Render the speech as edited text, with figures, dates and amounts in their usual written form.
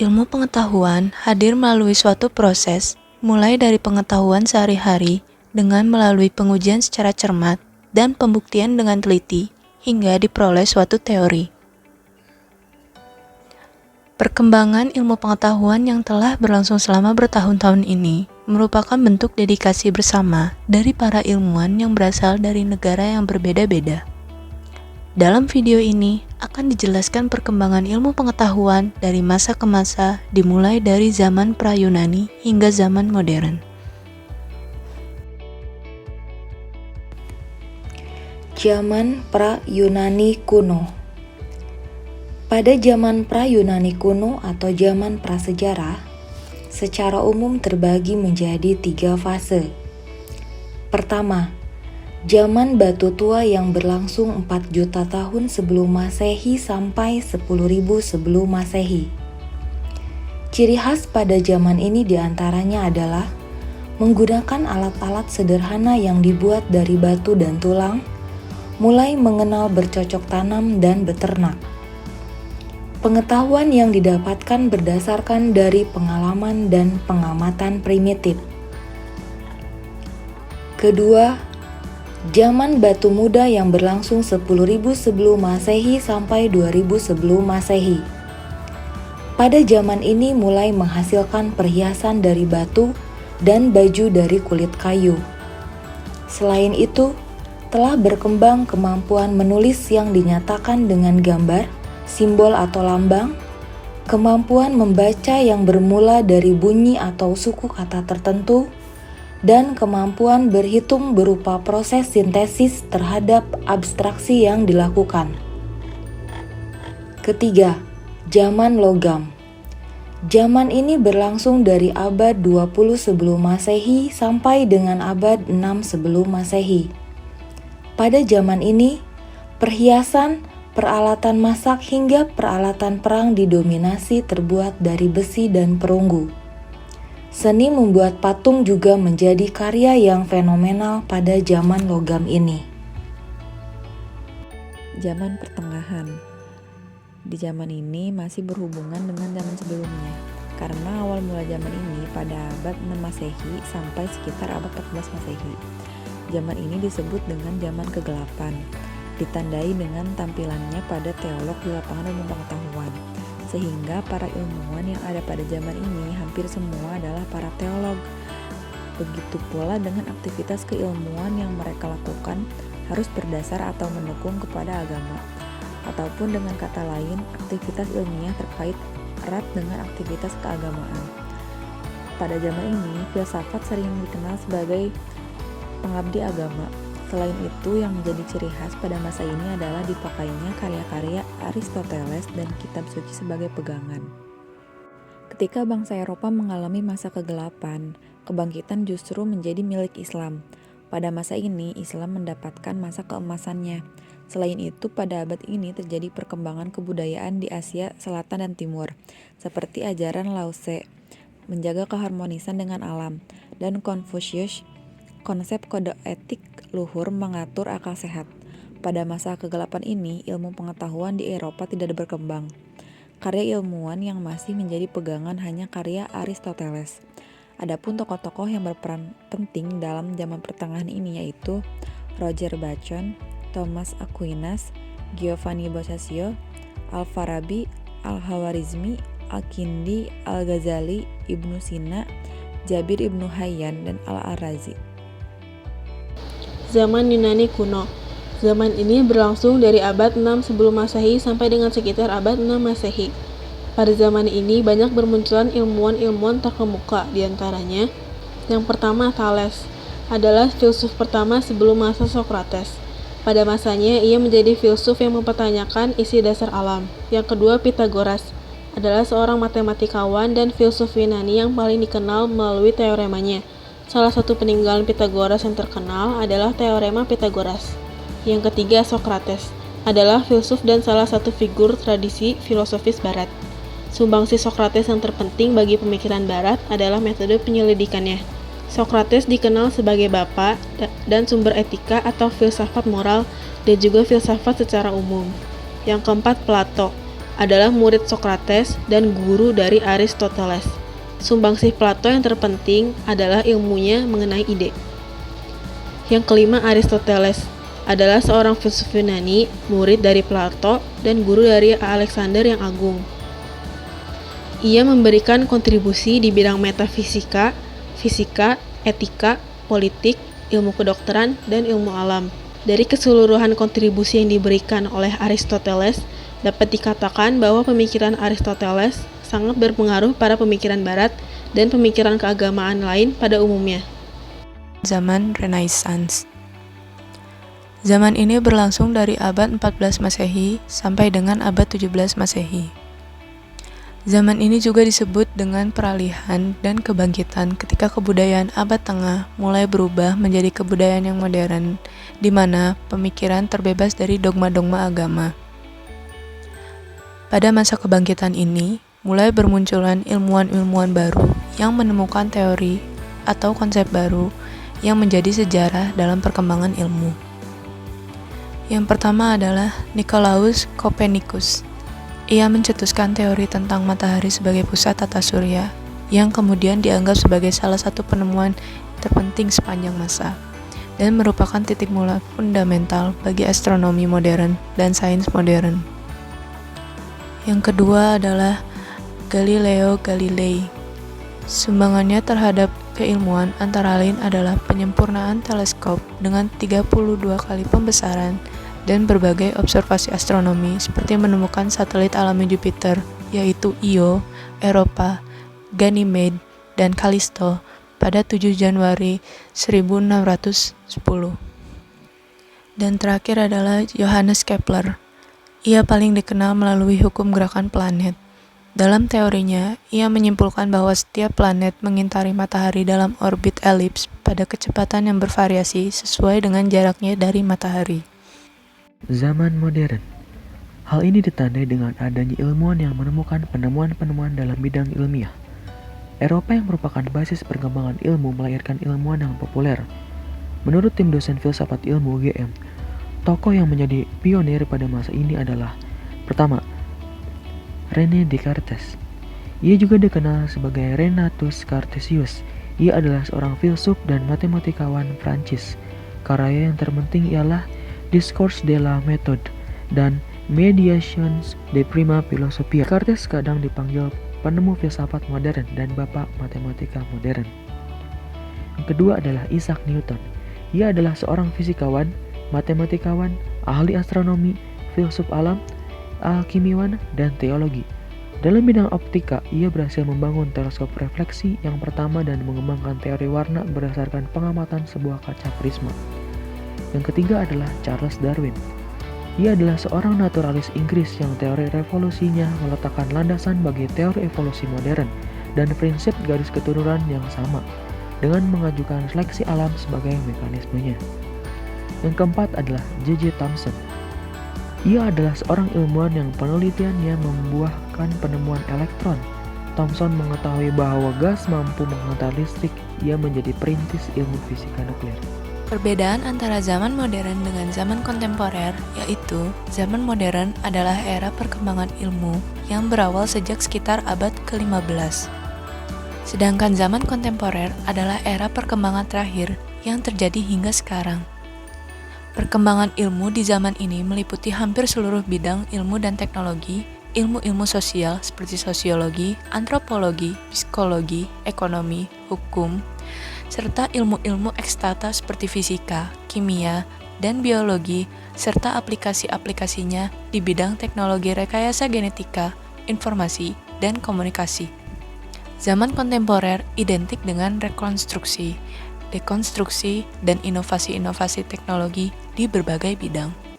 Ilmu pengetahuan hadir melalui suatu proses, mulai dari pengetahuan sehari-hari dengan melalui pengujian secara cermat dan pembuktian dengan teliti, hingga diperoleh suatu teori. Perkembangan ilmu pengetahuan yang telah berlangsung selama bertahun-tahun ini merupakan bentuk dedikasi bersama dari para ilmuwan yang berasal dari negara yang berbeda-beda. Dalam video ini akan dijelaskan perkembangan ilmu pengetahuan dari masa ke masa, dimulai dari zaman pra-Yunani hingga zaman modern. Zaman pra-Yunani kuno. Pada zaman pra-Yunani kuno atau zaman prasejarah, secara umum terbagi menjadi 3 fase. Pertama, zaman batu tua yang berlangsung 4 juta tahun sebelum Masehi sampai 10.000 sebelum Masehi. Ciri khas pada zaman ini diantaranya adalah menggunakan alat-alat sederhana yang dibuat dari batu dan tulang, mulai mengenal bercocok tanam dan beternak. Pengetahuan yang didapatkan berdasarkan dari pengalaman dan pengamatan primitif. Kedua, zaman batu muda yang berlangsung 10.000 sebelum Masehi sampai 2.000 sebelum Masehi. Pada zaman ini mulai menghasilkan perhiasan dari batu dan baju dari kulit kayu. Selain itu, telah berkembang kemampuan menulis yang dinyatakan dengan gambar, simbol atau lambang, kemampuan membaca yang bermula dari bunyi atau suku kata tertentu, dan kemampuan berhitung berupa proses sintesis terhadap abstraksi yang dilakukan. Ketiga, zaman logam. Zaman ini berlangsung dari abad 20 sebelum Masehi sampai dengan abad 6 sebelum Masehi. Pada zaman ini, perhiasan, peralatan masak hingga peralatan perang didominasi terbuat dari besi dan perunggu. Seni membuat patung juga menjadi karya yang fenomenal pada zaman logam ini. Zaman pertengahan. Di zaman ini masih berhubungan dengan zaman sebelumnya, karena awal mula zaman ini pada abad 6 Masehi sampai sekitar abad 14 Masehi. Zaman ini disebut dengan zaman kegelapan, ditandai dengan tampilannya pada teolog di lapangan ilmu pengetahuan. Sehingga para ilmuwan yang ada pada zaman ini hampir semua adalah para teolog. Begitu pula dengan aktivitas keilmuan yang mereka lakukan harus berdasar atau mendukung kepada agama. Ataupun dengan kata lain, aktivitas ilmiah terkait erat dengan aktivitas keagamaan. Pada zaman ini, filsafat sering dikenal sebagai pengabdi agama. Selain itu, yang menjadi ciri khas pada masa ini adalah dipakainya karya-karya Aristoteles dan kitab suci sebagai pegangan. Ketika bangsa Eropa mengalami masa kegelapan, kebangkitan justru menjadi milik Islam. Pada masa ini, Islam mendapatkan masa keemasannya. Selain itu, pada abad ini terjadi perkembangan kebudayaan di Asia Selatan dan Timur, seperti ajaran Lao Tse, menjaga keharmonisan dengan alam, dan Confucius, konsep kode etik luhur mengatur akal sehat. Pada masa kegelapan ini, ilmu pengetahuan di Eropa tidak berkembang. Karya ilmuwan yang masih menjadi pegangan hanya karya Aristoteles. Adapun tokoh-tokoh yang berperan penting dalam zaman pertengahan ini yaitu Roger Bacon, Thomas Aquinas, Giovanni Boccaccio, Al-Farabi, Al-Khawarizmi, Al-Kindi, Al-Ghazali, Ibnu Sina, Jabir Ibnu Hayyan, dan Al-Arazi. Zaman Yunani kuno. Zaman ini berlangsung dari abad 6 sebelum Masehi sampai dengan sekitar abad 6 Masehi. Pada zaman ini banyak bermunculan ilmuwan-ilmuwan terkemuka, diantaranya yang pertama Thales, adalah filsuf pertama sebelum masa Socrates. Pada masanya ia menjadi filsuf yang mempertanyakan isi dasar alam. Yang kedua Pythagoras, adalah seorang matematikawan dan filsuf Yunani yang paling dikenal melalui teoremanya. Salah satu peninggalan Pythagoras yang terkenal adalah teorema Pythagoras. Yang ketiga Socrates, adalah filsuf dan salah satu figur tradisi filosofis Barat. Sumbangsi Socrates yang terpenting bagi pemikiran Barat adalah metode penyelidikannya. Socrates dikenal sebagai bapa dan sumber etika atau filsafat moral dan juga filsafat secara umum. Yang keempat Plato, adalah murid Sokrates dan guru dari Aristoteles. Sumbangsih Plato yang terpenting adalah ilmunya mengenai ide. Yang kelima, Aristoteles adalah seorang filsuf Yunani, murid dari Plato dan guru dari Alexander yang Agung. Ia memberikan kontribusi di bidang metafisika, fisika, etika, politik, ilmu kedokteran, dan ilmu alam. Dari keseluruhan kontribusi yang diberikan oleh Aristoteles, dapat dikatakan bahwa pemikiran Aristoteles sangat berpengaruh pada pemikiran Barat dan pemikiran keagamaan lain pada umumnya. Zaman Renaissance. Zaman ini berlangsung dari abad 14 Masehi sampai dengan abad 17 Masehi. Zaman ini juga disebut dengan peralihan dan kebangkitan ketika kebudayaan abad tengah mulai berubah menjadi kebudayaan yang modern, di mana pemikiran terbebas dari dogma-dogma agama. Pada masa kebangkitan ini, mulai bermunculan ilmuwan-ilmuwan baru yang menemukan teori atau konsep baru yang menjadi sejarah dalam perkembangan ilmu. Yang pertama adalah Nicolaus Copernicus. Ia mencetuskan teori tentang matahari sebagai pusat tata surya, yang kemudian dianggap sebagai salah satu penemuan terpenting sepanjang masa, dan merupakan titik mula fundamental bagi astronomi modern dan sains modern. Yang kedua adalah Galileo Galilei. Sumbangannya terhadap keilmuan antara lain adalah penyempurnaan teleskop dengan 32 kali pembesaran dan berbagai observasi astronomi seperti menemukan satelit alami Jupiter, yaitu Io, Europa, Ganymede, dan Callisto pada 7 Januari 1610. Dan terakhir adalah Johannes Kepler. Ia paling dikenal melalui hukum gerakan planet. Dalam teorinya, ia menyimpulkan bahwa setiap planet mengitari matahari dalam orbit elips pada kecepatan yang bervariasi sesuai dengan jaraknya dari matahari. Zaman modern. Hal ini ditandai dengan adanya ilmuwan yang menemukan penemuan-penemuan dalam bidang ilmiah. Eropa yang merupakan basis perkembangan ilmu melahirkan ilmuwan yang populer. Menurut tim dosen filsafat ilmu UGM, tokoh yang menjadi pionir pada masa ini adalah: pertama, René Descartes. Ia juga dikenal sebagai Renatus Cartesius. Ia adalah seorang filsuf dan matematikawan Prancis. Karya yang terpenting ialah Discours de la Méthode dan Médiations de Prima Philosophia. Descartes kadang dipanggil penemu filsafat modern dan bapak matematika modern. Yang kedua adalah Isaac Newton. Ia adalah seorang fisikawan, matematikawan, ahli astronomi, filsuf alam, alkimiawan, dan teologi. Dalam bidang optika, ia berhasil membangun teleskop refleksi yang pertama dan mengembangkan teori warna berdasarkan pengamatan sebuah kaca prisma. Yang ketiga adalah Charles Darwin. Ia adalah seorang naturalis Inggris yang teori revolusinya meletakkan landasan bagi teori evolusi modern dan prinsip garis keturunan yang sama, dengan mengajukan seleksi alam sebagai mekanismenya. Yang keempat adalah J.J. Thomson. Ia adalah seorang ilmuwan yang penelitiannya membuahkan penemuan elektron. Thomson mengetahui bahwa gas mampu menghantar listrik. Ia menjadi perintis ilmu fisika nuklir. Perbedaan antara zaman modern dengan zaman kontemporer, yaitu zaman modern adalah era perkembangan ilmu yang berawal sejak sekitar abad ke-15. Sedangkan zaman kontemporer adalah era perkembangan terakhir yang terjadi hingga sekarang. Perkembangan ilmu di zaman ini meliputi hampir seluruh bidang ilmu dan teknologi, ilmu-ilmu sosial seperti sosiologi, antropologi, psikologi, ekonomi, hukum, serta ilmu-ilmu ekstata seperti fisika, kimia, dan biologi, serta aplikasi-aplikasinya di bidang teknologi rekayasa genetika, informasi, dan komunikasi. Zaman kontemporer identik dengan rekonstruksi, dekonstruksi, dan inovasi-inovasi teknologi di berbagai bidang.